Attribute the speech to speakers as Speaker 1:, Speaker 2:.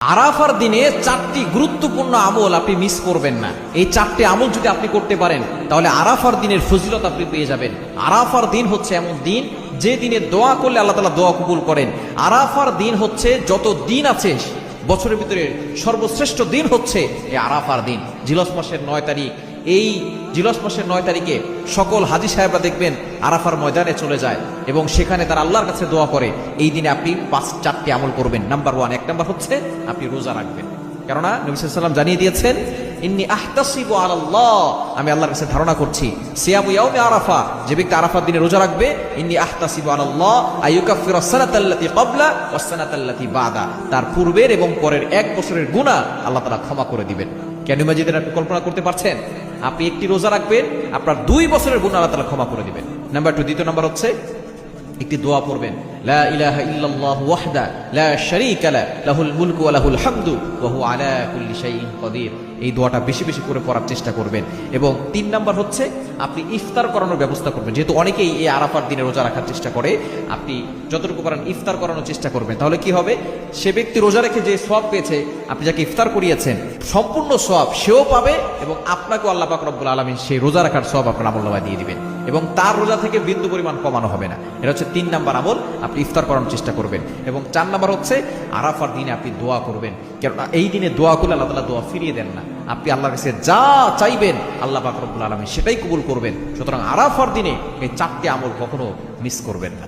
Speaker 1: আরাফার দিনে চারটি গুরুত্বপূর্ণ আমল আপনি মিস করবেন না। এই চারটি আমল যদি আপনি করতে পারেন তাহলে আরাফার দিনের ফজিলত আপনি পেয়ে যাবেন। আরাফার দিন হচ্ছে এমন দিন যে দিনে দোয়া করলে আল্লাহ তাআলা দোয়া কবুল করেন। আরাফার দিন হচ্ছে যত দিন আছে বছরের ভিতরে সর্বশ্রেষ্ঠ দিন হচ্ছে এই আরাফার দিন। জিলহজ মাসের 9 তারিখ, এই জিলহজ মাসের 9 তারিখে সকল হাজী সাহেবরা দেখবেন আরাফার ময়দানে চলে যায় এবং সেখানে তারা আল্লাহর কাছে দোয়া করে। এই দিনে আপনি 4টি আমল করবেন। নাম্বার 1, 1 নাম্বার হচ্ছে আপনি রোজা রাখবেন। কেননা নবী সাল্লাল্লাহু আলাইহি ওয়াসাল্লাম জানিয়ে দিয়েছেন, ইন্নী আহতাসিবু আলাল্লাহ, আমি আল্লাহর কাছে ধারণা করছি, সিয়ামু ইয়াউমি আরাফা, যে ব্যক্তি আরাফার দিনে রোজা রাখবে, ইন্নী আহতাসিবু আলাল্লাহ আইয়ুকাফিরা সানাতাল্লাতী ক্বাবলা ওয়াস সানাতাল্লাতী বাদা, তার পূর্বের এবং পরের 1 বছরের গুনাহ আল্লাহ তাআলা ক্ষমা করে দিবেন। কেন মাজিদের আপনি কল্পনা করতে পারছেন? আপনি একটি রোজা রাখবেন, আপনার 2 বছরের গুনাহ আল্লাহ তাআলা ক্ষমা করে দিবেন। নাম্বার 2, দ্বিতীয় নাম্বার হচ্ছে একটি দোয়া পড়বেন, লা ইলাহা ইল্লাল্লাহু ওয়াহদা লা শারীকা লা লাহুল মুলকু ওয়া লাহুল হামদু ওয়া হুয়া আলা কুল্লি শাইইন কাদির। এই দোয়াটা বেশি বেশি করে পড়ার চেষ্টা করবেন। এবং 3 নাম্বার হচ্ছে আপনি ইফতার করানোর ব্যবস্থা করবেন। যেহেতু অনেকেই এই আরাফার দিনে রোজা রাখার চেষ্টা করে, আপনি যতটুকু পারেন ইফতার করানোর চেষ্টা করবেন। তাহলে কি হবে, সে ব্যক্তি রোজা রেখে যে সওয়াব পেয়েছে, আপনি যাকে ইফতার করিয়েছেন সম্পূর্ণ সওয়াব সেও পাবে এবং আপনাকেও আল্লাহ পাক রব্বুল আলামিন সেই রোজা রাখার সওয়াব আপনার আমলনামায় দিয়ে দিবেন এবং তার রোজা থেকে বিন্দু পরিমাণ কমানো হবে না। এটা হচ্ছে 3 নাম্বার আমল, আপনি ইফতার করানোর চেষ্টা করবেন। এবং 4 নাম্বার হচ্ছে আরাফার দিনে আপনি দোয়া করবেন। কেননা এই দিনে দোয়া করলে আল্লাহ তাআলা দোয়া ফিরিয়ে দেন না। আপনি আল্লাহর কাছে যা চাইবেন আল্লাহ পাক রব্বুল আলামিন সেটাই কবুল করবেন। সুতরাং আরাফার দিনে এই 4টি আমল কখনো মিস করবেন না।